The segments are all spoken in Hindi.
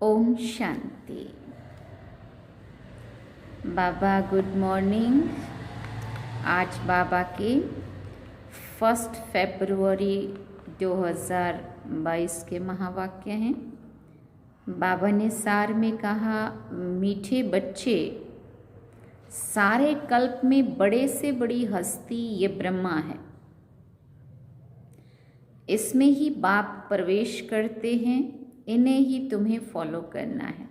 ओम शांति। बाबा गुड मॉर्निंग। आज बाबा के 1 फरवरी 2022 के महावाक्य हैं। बाबा ने सार में कहा, मीठे बच्चे, सारे कल्प में बड़े से बड़ी हस्ती ये ब्रह्मा है। इसमें ही बाप प्रवेश करते हैं, इन्हें ही तुम्हें फॉलो करना है।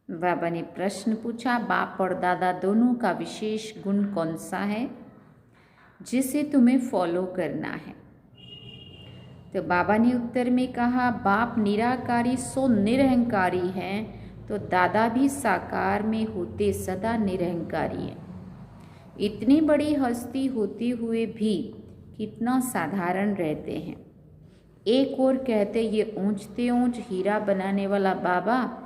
बाबा ने प्रश्न पूछा, बाप और दादा दोनों का विशेष गुण कौन सा है जिसे तुम्हें फॉलो करना है? तो बाबा ने उत्तर में कहा, बाप निराकारी सो निरहंकारी हैं, तो दादा भी साकार में होते सदा निरहंकारी हैं। इतनी बड़ी हस्ती होते हुए भी कितना साधारण रहते हैं। एक और कहते ये ऊंचते ऊंच हीरा बनाने वाला बाबा,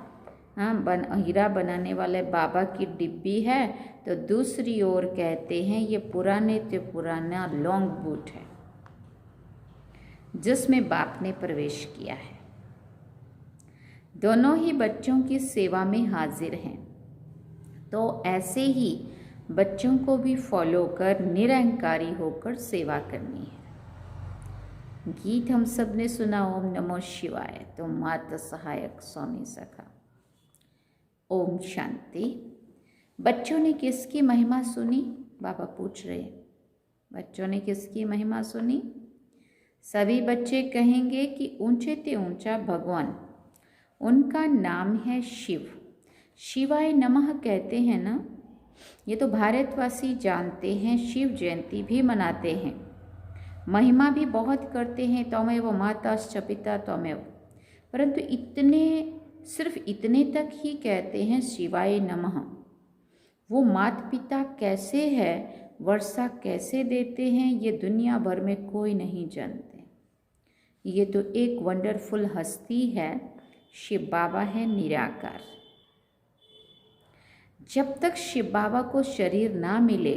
हीरा बनाने वाले बाबा की डिब्बी है, तो दूसरी ओर कहते हैं ये पुराना लॉन्ग बूट है जिसमें बाप ने प्रवेश किया है। दोनों ही बच्चों की सेवा में हाजिर हैं, तो ऐसे ही बच्चों को भी फॉलो कर निरहंकारी होकर सेवा करनी है। गीत हम सब ने सुना, ओम नमो शिवाय, तो माता सहायक स्वामी सखा। ओम शांति। बच्चों ने किसकी महिमा सुनी? बाबा पूछ रहे हैं, बच्चों ने किसकी महिमा सुनी? सभी बच्चे कहेंगे कि ऊंचे ते ऊंचा भगवान, उनका नाम है शिव। शिवाय नमः कहते हैं ना, ये तो भारतवासी जानते हैं। शिव जयंती भी मनाते हैं, महिमा भी बहुत करते हैं, त्वमेव माताश्च पिता त्वमेव, परंतु सिर्फ इतने तक ही कहते हैं शिवाय नमः। वो माता पिता कैसे है, वर्षा कैसे देते हैं, ये दुनिया भर में कोई नहीं जानते। ये तो एक वंडरफुल हस्ती है, शिव बाबा है निराकार। जब तक शिव बाबा को शरीर ना मिले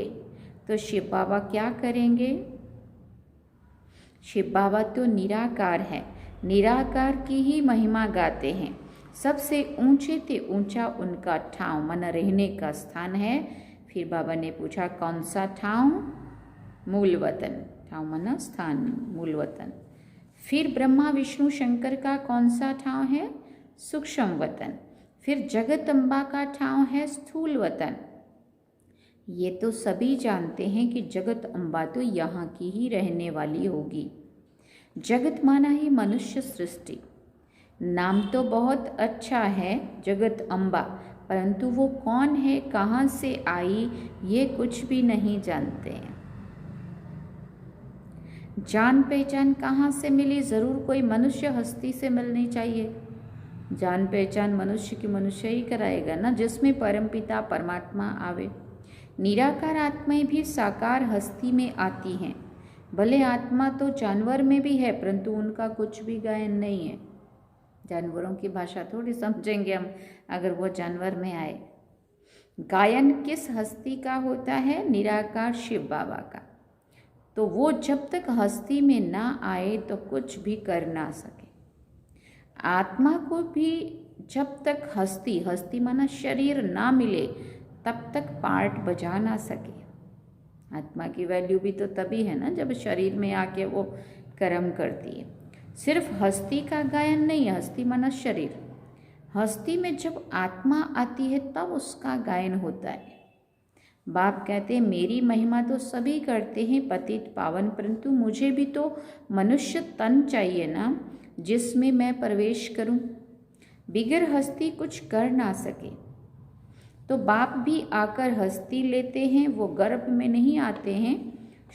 तो शिव बाबा क्या करेंगे? शिव बाबा तो निराकार है, निराकार की ही महिमा गाते हैं। सबसे ऊंचे ते ऊंचा उनका ठाव मन रहने का स्थान है। फिर बाबा ने पूछा, कौन सा ठाव? मूल वतन। ठाव मन स्थान, मूल वतन। फिर ब्रह्मा विष्णु शंकर का कौन सा ठाव है? सूक्ष्म वतन। फिर जगत अम्बा का ठाव है स्थूल वतन। ये तो सभी जानते हैं कि जगत अम्बा तो यहाँ की ही रहने वाली होगी। जगत माना ही मनुष्य सृष्टि। नाम तो बहुत अच्छा है जगत अम्बा, परंतु वो कौन है, कहाँ से आई, ये कुछ भी नहीं जानते हैं। जान पहचान कहाँ से मिली? ज़रूर कोई मनुष्य हस्ती से मिलनी चाहिए। जान पहचान मनुष्य की मनुष्य ही कराएगा ना, जिसमें परमपिता परमात्मा आवे। निराकार आत्माएं भी साकार हस्ती में आती हैं। भले आत्मा तो जानवर में भी है, परंतु उनका कुछ भी गायन नहीं है। जानवरों की भाषा थोड़ी समझेंगे हम अगर वो जानवर में आए। गायन किस हस्ती का होता है? निराकार शिव बाबा का। तो वो जब तक हस्ती में ना आए तो कुछ भी कर ना सके। आत्मा को भी जब तक हस्ती माना शरीर ना मिले तब तक पार्ट बजा ना सके। आत्मा की वैल्यू भी तो तभी है ना जब शरीर में आके वो कर्म करती है। सिर्फ हस्ती का गायन नहीं है, हस्ती माना शरीर। हस्ती में जब आत्मा आती है तब उसका गायन होता है। बाप कहते हैं मेरी महिमा तो सभी करते हैं पतित पावन, परंतु मुझे भी तो मनुष्य तन चाहिए ना जिसमें मैं प्रवेश करूं। बिगर हस्ती कुछ कर ना सके। तो बाप भी आकर हस्ती लेते हैं, वो गर्भ में नहीं आते हैं।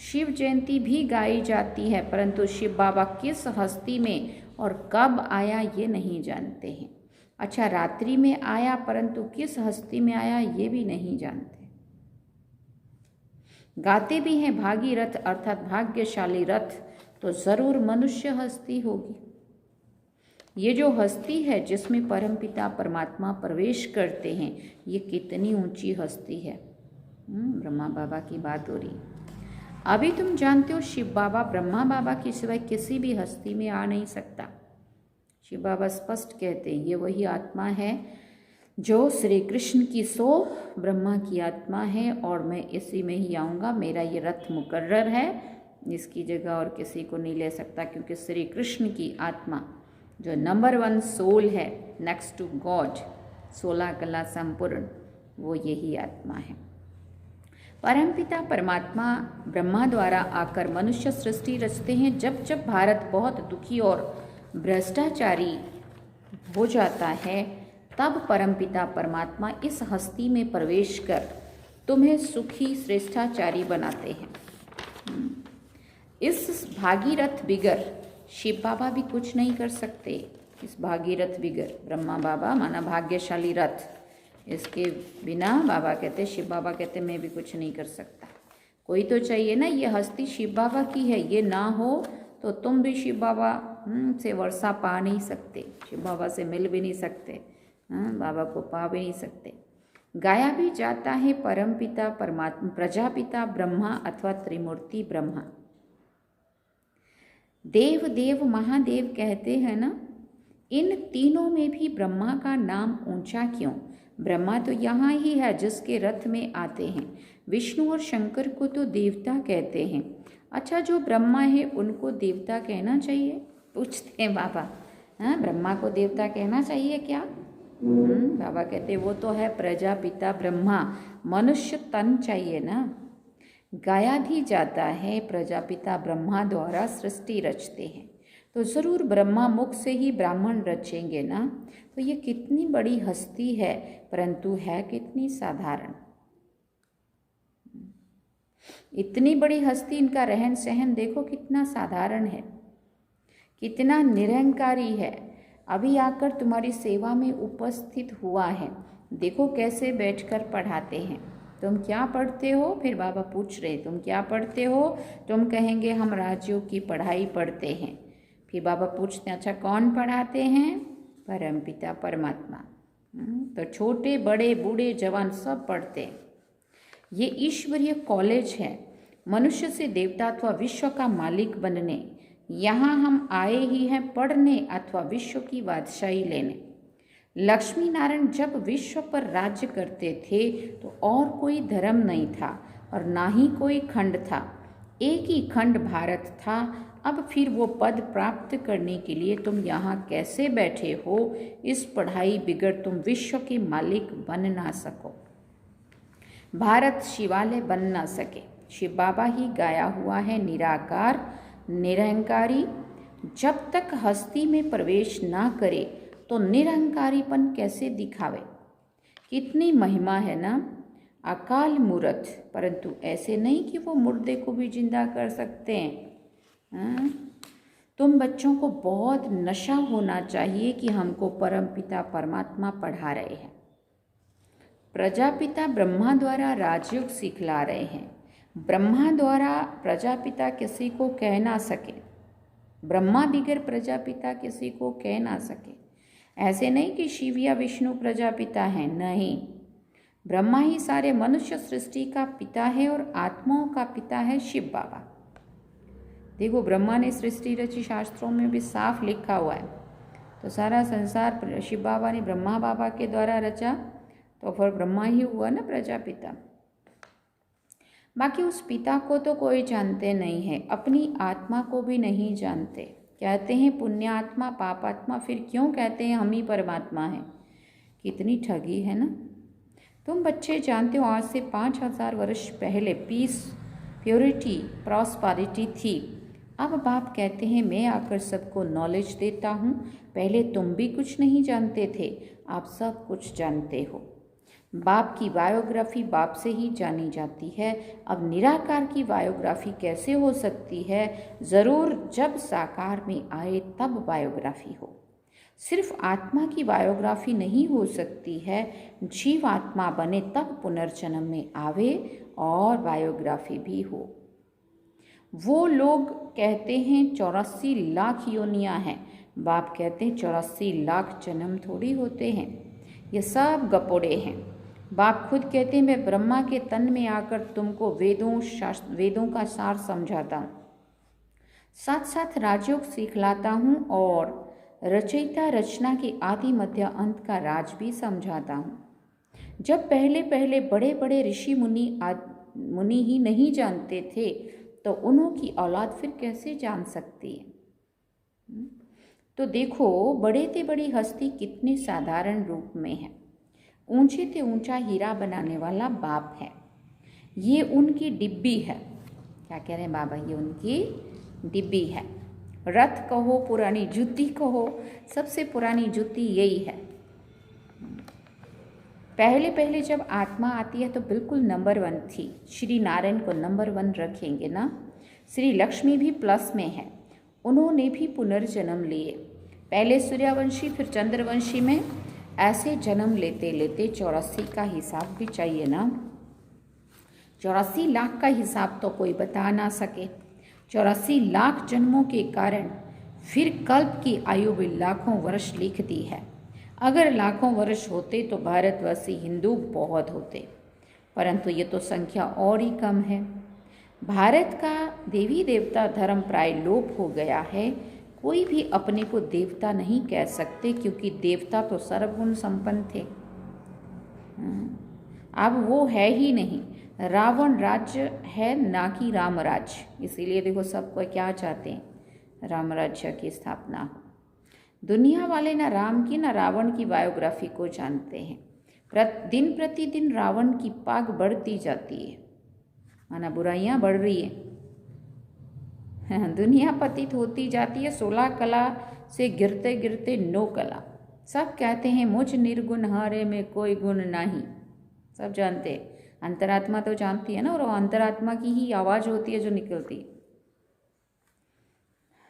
शिव जयंती भी गाई जाती है, परंतु शिव बाबा किस हस्ती में और कब आया ये नहीं जानते हैं। अच्छा, रात्रि में आया, परंतु किस हस्ती में आया ये भी नहीं जानते। गाते भी हैं भागीरथ अर्थात भाग्यशाली रथ, तो जरूर मनुष्य हस्ती होगी। ये जो हस्ती है जिसमें परमपिता परमात्मा प्रवेश करते हैं, ये कितनी ऊंची हस्ती है। ब्रह्मा बाबा की बात हो रही। अभी तुम जानते हो शिव बाबा ब्रह्मा बाबा के सिवाय किसी भी हस्ती में आ नहीं सकता। शिव बाबा स्पष्ट कहते हैं ये वही आत्मा है जो श्री कृष्ण की सो ब्रह्मा की आत्मा है और मैं इसी में ही आऊँगा। मेरा ये रथ मुकर्रर है, इसकी जगह और किसी को नहीं ले सकता, क्योंकि श्री कृष्ण की आत्मा जो नंबर 1 सोल है नेक्स्ट टू गॉड, 16 कला संपूर्ण, वो यही आत्मा है। परमपिता परमात्मा ब्रह्मा द्वारा आकर मनुष्य सृष्टि रचते हैं। जब जब भारत बहुत दुखी और भ्रष्टाचारी हो जाता है तब परमपिता परमात्मा इस हस्ती में प्रवेश कर तुम्हें सुखी श्रेष्ठाचारी बनाते हैं। इस भागीरथ बिगर शिव बाबा भी कुछ नहीं कर सकते। इस भागीरथ बिगर ब्रह्मा बाबा माना भाग्यशाली रथ, इसके बिना बाबा कहते, शिव बाबा कहते मैं भी कुछ नहीं कर सकता। कोई तो चाहिए ना, ये हस्ती शिव बाबा की है, ये ना हो तो तुम भी शिव बाबा से वर्षा पा नहीं सकते, शिव बाबा से मिल भी नहीं सकते, बाबा को पा भी नहीं सकते। गाया भी जाता है परमपिता परमात्मा प्रजापिता ब्रह्मा अथवा त्रिमूर्ति ब्रह्मा। देव देव महादेव कहते हैं ना, इन तीनों में भी ब्रह्मा का नाम ऊंचा क्यों? ब्रह्मा तो यहाँ ही है जिसके रथ में आते हैं। विष्णु और शंकर को तो देवता कहते हैं। अच्छा, जो ब्रह्मा है उनको देवता कहना चाहिए? पूछते हैं बाबा। हाँ, ब्रह्मा को देवता कहना चाहिए क्या? बाबा कहते वो तो है प्रजापिता ब्रह्मा, मनुष्य तन चाहिए ना। गाया भी जाता है प्रजापिता ब्रह्मा द्वारा सृष्टि रचते हैं, तो ज़रूर ब्रह्मा मुख से ही ब्राह्मण रचेंगे ना। तो ये कितनी बड़ी हस्ती है, परंतु है कितनी साधारण। इतनी बड़ी हस्ती, इनका रहन सहन देखो कितना साधारण है, कितना निरहंकारी है। अभी आकर तुम्हारी सेवा में उपस्थित हुआ है, देखो कैसे बैठकर पढ़ाते हैं। तुम क्या पढ़ते हो? फिर बाबा पूछ रहे तुम क्या पढ़ते हो? तुम कहेंगे हम राज्यों की पढ़ाई पढ़ते हैं। फिर बाबा पूछते हैं अच्छा कौन पढ़ाते हैं? परमपिता परमात्मा। तो छोटे बड़े बूढ़े जवान सब पढ़ते हैं। ये ईश्वरीय कॉलेज है, मनुष्य से देवता अथवा विश्व का मालिक बनने। यहाँ हम आए ही हैं पढ़ने अथवा विश्व की बादशाही लेने। लक्ष्मी नारायण जब विश्व पर राज्य करते थे तो और कोई धर्म नहीं था और ना ही कोई खंड था, एक ही खंड भारत था। अब फिर वो पद प्राप्त करने के लिए तुम यहाँ कैसे बैठे हो? इस पढ़ाई बिगड़ तुम विश्व के मालिक बन ना सको, भारत शिवालय बन ना सके। शिव बाबा ही गाया हुआ है निराकार निरहंकारी। जब तक हस्ती में प्रवेश ना करे तो निरहंकारीपन कैसे दिखावे? कितनी महिमा है ना। अकाल मूर्त, परंतु ऐसे नहीं कि वो मुर्दे को भी जिंदा कर सकते हैं। हाँ? तुम बच्चों को बहुत नशा होना चाहिए कि हमको परमपिता परमात्मा पढ़ा रहे हैं, प्रजापिता ब्रह्मा द्वारा राजयोग सिखला रहे हैं। ब्रह्मा द्वारा प्रजापिता किसी को कह ना सके, ब्रह्मा बिगर प्रजापिता किसी को कह ना सके। ऐसे नहीं कि शिव या विष्णु प्रजापिता हैं, नहीं, ब्रह्मा ही सारे मनुष्य सृष्टि का पिता है और आत्माओं का पिता है शिव बाबा। देखो, ब्रह्मा ने सृष्टि रची, शास्त्रों में भी साफ लिखा हुआ है। तो सारा संसार शिव बाबा ने ब्रह्मा बाबा के द्वारा रचा, तो फिर ब्रह्मा ही हुआ ना प्रजापिता। बाकी उस पिता को तो कोई जानते नहीं है, अपनी आत्मा को भी नहीं जानते। कहते हैं पुण्यात्मा पापात्मा, फिर क्यों कहते हैं हम ही परमात्मा हैं? कितनी ठगी है ना। तुम बच्चे जानते हो आज से 5000 वर्ष पहले पीस, प्योरिटी, प्रॉस्पेरिटी थी। अब बाप कहते हैं मैं आकर सबको नॉलेज देता हूँ। पहले तुम भी कुछ नहीं जानते थे, आप सब कुछ जानते हो। बाप की बायोग्राफी बाप से ही जानी जाती है। अब निराकार की बायोग्राफी कैसे हो सकती है? ज़रूर जब साकार में आए तब बायोग्राफी हो। सिर्फ आत्मा की बायोग्राफी नहीं हो सकती है, जीव आत्मा बने तब पुनर्जन्म में आवे और बायोग्राफी भी हो। वो लोग कहते हैं 84 लाख योनियां हैं, बाप कहते हैं 84 लाख जन्म थोड़ी होते हैं, ये सब गपोड़े हैं। बाप खुद कहते हैं मैं ब्रह्मा के तन में आकर तुमको वेदों का सार समझाता हूँ, साथ साथ राजयोग सिखलाता हूँ और रचयिता रचना के आदि मध्य अंत का राज भी समझाता हूँ। जब पहले पहले बड़े बड़े ऋषि मुनि ही नहीं जानते थे, तो उन्हों की औलाद फिर कैसे जान सकती है? तो देखो, बड़े से बड़ी हस्ती कितने साधारण रूप में है। ऊंचे से ऊंचा हीरा बनाने वाला बाप है, ये उनकी डिब्बी है। क्या कह रहे हैं बाबा? ये उनकी डिब्बी है। रथ कहो, पुरानी जूती कहो, सबसे पुरानी जूती यही है। पहले पहले जब आत्मा आती है तो बिल्कुल नंबर 1 थी। श्री नारायण को नंबर 1 रखेंगे ना। श्री लक्ष्मी भी प्लस में है, उन्होंने भी पुनर्जन्म लिए। पहले सूर्यवंशी फिर चंद्रवंशी में, ऐसे जन्म लेते लेते 84 का हिसाब भी चाहिए ना। 84 लाख का हिसाब तो कोई बता ना सके। 84 लाख जन्मों के कारण फिर कल्प की आयु भी लाखों वर्ष लिख दी है। अगर लाखों वर्ष होते तो भारतवासी हिंदू बहुत होते, परंतु ये तो संख्या और ही कम है। भारत का देवी देवता धर्म प्राय लोप हो गया है। कोई भी अपने को देवता नहीं कह सकते, क्योंकि देवता तो सर्वगुण संपन्न थे। अब वो है ही नहीं। रावण राज्य है ना कि राम राज्य। इसीलिए देखो सबको क्या चाहते हैं, राम राज्य की स्थापना हो। दुनिया वाले ना राम की ना रावण की बायोग्राफी को जानते हैं। दिन प्रतिदिन रावण की पाग बढ़ती जाती है, माना बुराइयां बढ़ रही है। दुनिया पतित होती जाती है। 16 कला से गिरते गिरते 9 कला। सब कहते हैं मुझ निर्गुण हारे में कोई गुण नहीं। सब जानते हैं, अंतरात्मा तो जानती है ना, और अंतरात्मा की ही आवाज़ होती है जो निकलती है।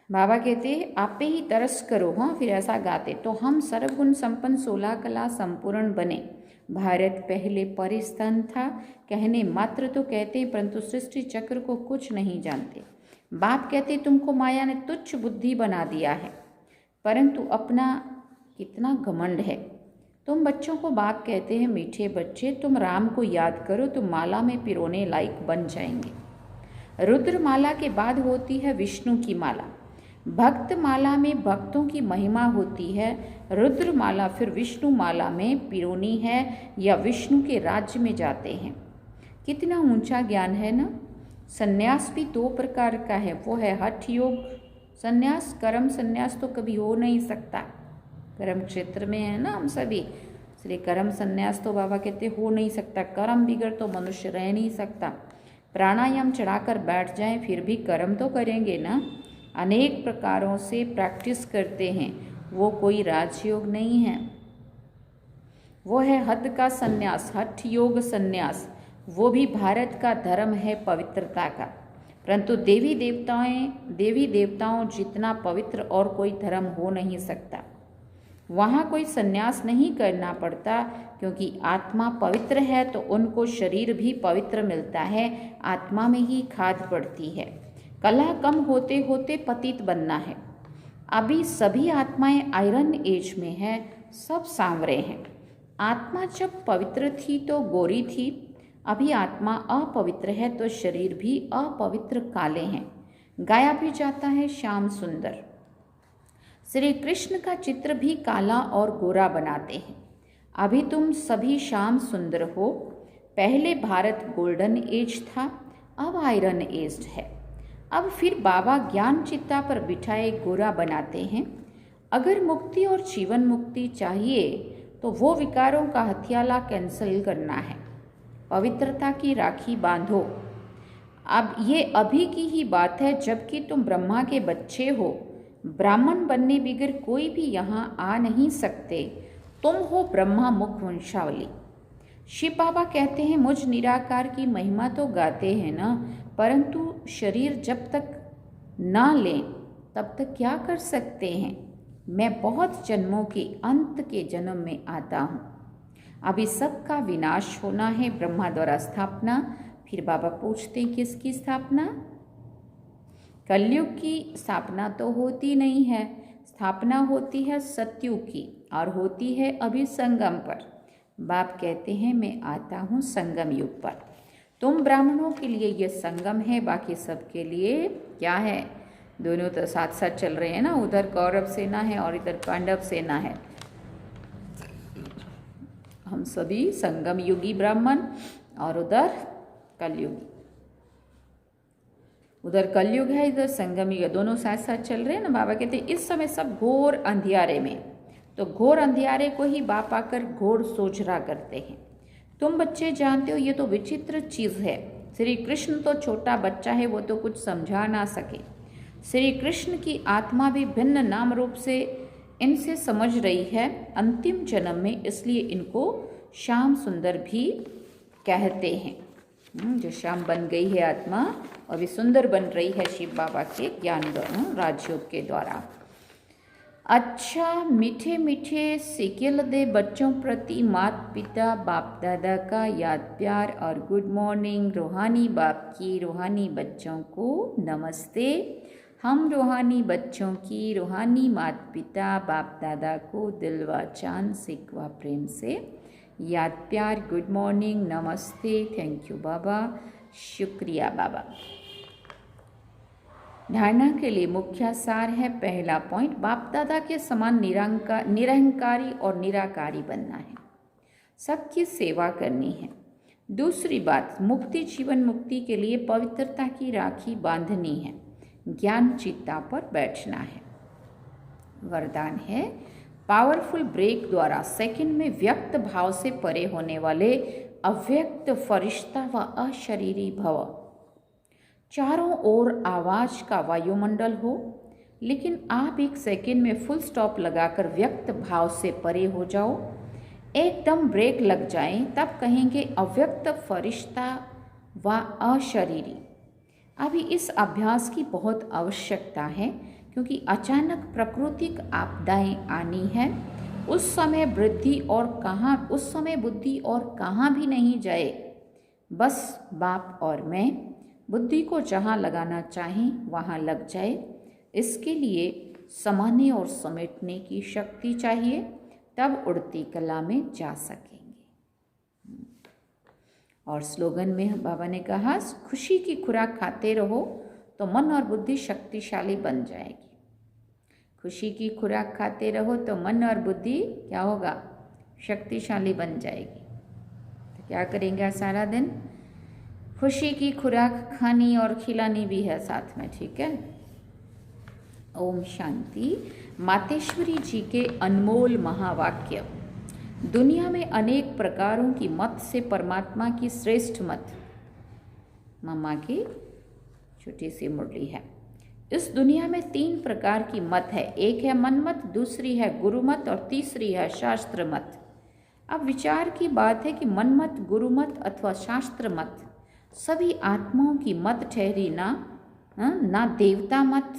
बाबा कहते हैं आप पे ही तरस करो। हाँ, फिर ऐसा गाते तो हम सर्वगुण संपन्न 16 कला संपूर्ण बने। भारत पहले परिस्थान था, कहने मात्र तो कहते हैं, परंतु सृष्टि चक्र को कुछ नहीं जानते। बाप कहते तुमको माया ने तुच्छ बुद्धि बना दिया है, परंतु अपना कितना घमंड है। तुम बच्चों को बाप कहते हैं मीठे बच्चे, तुम राम को याद करो तो माला में पिरोने लायक बन जाएंगे। रुद्र माला के बाद होती है विष्णु की माला। भक्त माला में भक्तों की महिमा होती है। रुद्र माला फिर विष्णु माला में पिरोनी है या विष्णु के राज्य में जाते हैं। कितना ऊंचा ज्ञान है ना। संन्यास भी 2 प्रकार का है, वो है हठ योग संन्यास। कर्म संन्यास तो कभी हो नहीं सकता, कर्म क्षेत्र में है ना हम सभी, इसलिए कर्म संन्यास तो बाबा कहते हो नहीं सकता। कर्म बिगड़ तो मनुष्य रह नहीं सकता। प्राणायाम चढ़ाकर बैठ जाएं फिर भी कर्म तो करेंगे ना। अनेक प्रकारों से प्रैक्टिस करते हैं, वो कोई राजयोग नहीं है, वो है हद का संन्यास, हठ योग संन्यास। वो भी भारत का धर्म है पवित्रता का। परंतु देवी देवताओं जितना पवित्र और कोई धर्म हो नहीं सकता। वहाँ कोई संन्यास नहीं करना पड़ता, क्योंकि आत्मा पवित्र है तो उनको शरीर भी पवित्र मिलता है। आत्मा में ही खाद पड़ती है। कला कम होते होते पतित बनना है। अभी सभी आत्माएं आयरन एज में है, सब सांवरे हैं। आत्मा जब पवित्र थी तो गोरी थी, अभी आत्मा अपवित्र है तो शरीर भी अपवित्र काले हैं। गाया भी जाता है श्याम सुंदर। श्री कृष्ण का चित्र भी काला और गोरा बनाते हैं। अभी तुम सभी श्याम सुंदर हो। पहले भारत गोल्डन एज था, अब आयरन एज है। अब फिर बाबा ज्ञान चित्ता पर बिठाए गोरा बनाते हैं। अगर मुक्ति और जीवन मुक्ति चाहिए तो वो विकारों का हथियाला कैंसिल करना है। पवित्रता की राखी बांधो। अब ये अभी की ही बात है, जबकि तुम ब्रह्मा के बच्चे हो। ब्राह्मण बनने बगैर कोई भी यहाँ आ नहीं सकते। तुम हो ब्रह्मा मुख वंशावली। शिव बाबा कहते हैं मुझ निराकार की महिमा तो गाते हैं ना, परंतु शरीर जब तक ना लें तब तक क्या कर सकते हैं। मैं बहुत जन्मों के अंत के जन्म में आता हूँ। अभी सबका विनाश होना है, ब्रह्मा द्वारा स्थापना। फिर बाबा पूछते हैं किसकी स्थापना? कलयुग की स्थापना तो होती नहीं है, स्थापना होती है सतयुग की और होती है अभी संगम पर। बाप कहते हैं मैं आता हूँ संगम युग पर। तुम ब्राह्मणों के लिए ये संगम है, बाकी सबके लिए क्या है? दोनों तो साथ साथ चल रहे हैं ना। उधर कौरव सेना है और इधर पांडव सेना है। हम सभी संगम युगी ब्राह्मण और उधर कलयुगी। उधर कलयुग है, इधर संगम युग, दोनों साथ साथ चल रहे हैं ना। बाबा कहते हैं इस समय सब घोर अंधियारे में, तो घोर अंधियारे को ही बाप आकर घोर सोचरा करते हैं। तुम बच्चे जानते हो ये तो विचित्र चीज़ है। श्री कृष्ण तो छोटा बच्चा है, वो तो कुछ समझा ना सके। श्री कृष्ण की आत्मा भी भिन्न नाम रूप से इनसे समझ रही है अंतिम जन्म में, इसलिए इनको श्याम सुंदर भी कहते हैं। जो श्याम बन गई है आत्मा और भी सुंदर बन रही है शिव बाबा के ज्ञान राजयोग के द्वारा। अच्छा मीठे मीठे सिकेल दे बच्चों प्रति माता पिता बाप दादा का याद प्यार और गुड मॉर्निंग। रूहानी बाप की रूहानी बच्चों को नमस्ते। हम रूहानी बच्चों की रूहानी माता पिता बाप दादा को दिल व चांद सिकवा प्रेम से याद प्यार, गुड मॉर्निंग, नमस्ते, थैंक यू बाबा, शुक्रिया बाबा। धारणा के लिए मुख्य सार है। पहला पॉइंट, बाप दादा के समान निरहंकारी और निराकारी बनना है, सबकी सेवा करनी है। दूसरी बात, मुक्ति जीवन मुक्ति के लिए पवित्रता की राखी बांधनी है, ज्ञान चित्ता पर बैठना है। वरदान है, पावरफुल ब्रेक द्वारा सेकंड में व्यक्त भाव से परे होने वाले अव्यक्त फरिश्ता व अशरीरी भव। चारों ओर आवाज का वायुमंडल हो, लेकिन आप एक सेकंड में फुल स्टॉप लगाकर व्यक्त भाव से परे हो जाओ। एकदम ब्रेक लग जाए तब कहेंगे अव्यक्त फरिश्ता व अशरीरी। अभी इस अभ्यास की बहुत आवश्यकता है, क्योंकि अचानक प्राकृतिक आपदाएं आनी है। उस समय बुद्धि और कहाँ भी नहीं जाए, बस बाप और मैं बुद्धि को जहाँ लगाना चाहें वहाँ लग जाए। इसके लिए समाने और समेटने की शक्ति चाहिए, तब उड़ती कला में जा सकेंगे। और स्लोगन में बाबा ने कहा, खुशी की खुराक खाते रहो तो मन और बुद्धि शक्तिशाली बन जाएगी। खुशी की खुराक खाते रहो तो मन और बुद्धि क्या होगा? शक्तिशाली बन जाएगी। तो क्या करेंगे सारा दिन? खुशी की खुराक खानी और खिलानी भी है साथ में, ठीक है। ओम शांति। मातेश्वरी जी के अनमोल महावाक्य। दुनिया में अनेक प्रकारों की मत से परमात्मा की श्रेष्ठ मत, मम्मा की छोटी सी मुरली है। इस दुनिया में 3 प्रकार की मत है। एक है मन मत, दूसरी है गुरु मत और तीसरी है शास्त्र मत। अब विचार की बात है कि मन मत, गुरु मत अथवा शास्त्र मत सभी आत्माओं की मत ठहरी ना, हाँ, ना देवता मत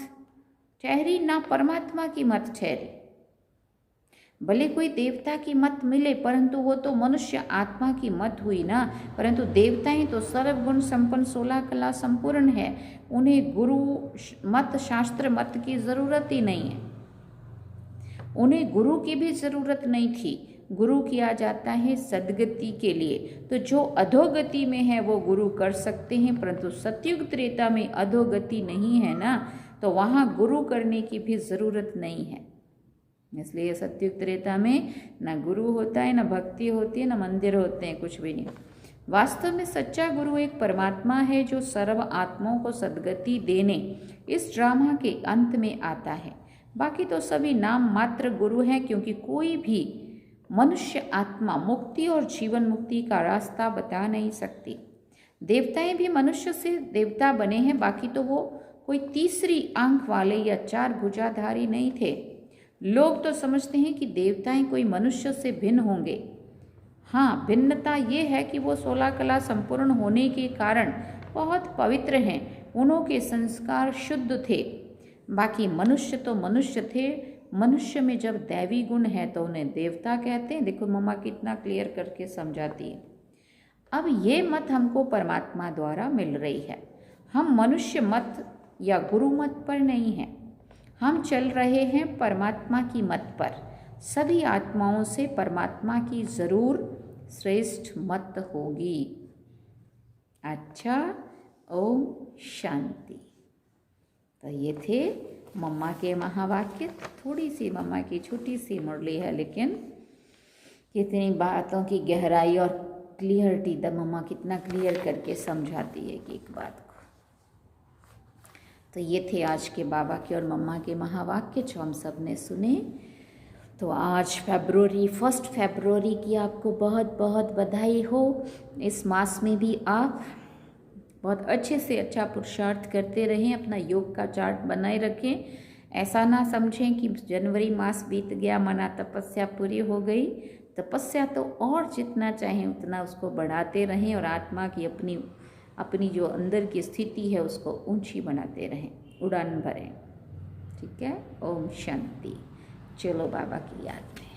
ठहरी ना परमात्मा की मत ठहरी। भले कोई देवता की मत मिले परंतु वो तो मनुष्य आत्मा की मत हुई ना। परंतु देवताएं तो सर्वगुण संपन्न 16 कला संपूर्ण है, उन्हें गुरु मत शास्त्र मत की जरूरत ही नहीं है। उन्हें गुरु की भी जरूरत नहीं थी। गुरु किया जाता है सदगति के लिए। तो जो अधोगति में है वो गुरु कर सकते हैं, परंतु सतयुग त्रेता में अधोगति नहीं है ना, तो वहाँ गुरु करने की भी जरूरत नहीं है। इसलिए सतयुग त्रेता में ना गुरु होता है, ना भक्ति होती है, ना मंदिर होते हैं, कुछ भी नहीं। वास्तव में सच्चा गुरु एक परमात्मा है जो सर्व आत्माओं को सद्गति देने इस ड्रामा के अंत में आता है। बाकी तो सभी नाम मात्र गुरु हैं, क्योंकि कोई भी मनुष्य आत्मा मुक्ति और जीवन मुक्ति का रास्ता बता नहीं सकती। देवताएं भी मनुष्य से देवता बने हैं, बाकी तो वो कोई तीसरी आंख वाले या 4 भुजाधारी नहीं थे। लोग तो समझते हैं कि देवताएं कोई मनुष्य से भिन्न होंगे। हाँ, भिन्नता ये है कि वो 16 कला संपूर्ण होने के कारण बहुत पवित्र हैं, उनके संस्कार शुद्ध थे। बाकी मनुष्य तो मनुष्य थे। मनुष्य में जब दैवी गुण है तो उन्हें देवता कहते हैं। देखो मम्मा कितना क्लियर करके समझाती है। अब ये मत हमको परमात्मा द्वारा मिल रही है। हम मनुष्य मत या गुरु मत पर नहीं हैं, हम चल रहे हैं परमात्मा की मत पर। सभी आत्माओं से परमात्मा की जरूर श्रेष्ठ मत होगी। अच्छा, ओम शांति। तो ये थे मम्मा के महावाक्य। थोड़ी सी मम्मा की छोटी सी मुरली है, लेकिन कितनी बातों की गहराई और क्लियरिटी, द मम्मा कितना क्लियर करके समझाती है कि एक बात को। तो ये थे आज के बाबा के और मम्मा के महावाक्य जो हम सब ने सुने। तो आज 1 फरवरी की आपको बहुत बहुत बधाई हो। इस मास में भी आप बहुत अच्छे से अच्छा पुरुषार्थ करते रहें, अपना योग का चार्ट बनाए रखें। ऐसा ना समझें कि जनवरी मास बीत गया, मना तपस्या पूरी हो गई। तपस्या तो और जितना चाहें उतना उसको बढ़ाते रहें और आत्मा की अपनी जो अंदर की स्थिति है उसको ऊंची बनाते रहें, उड़ान भरें। ठीक है। ओम शांति। चलो बाबा की याद में।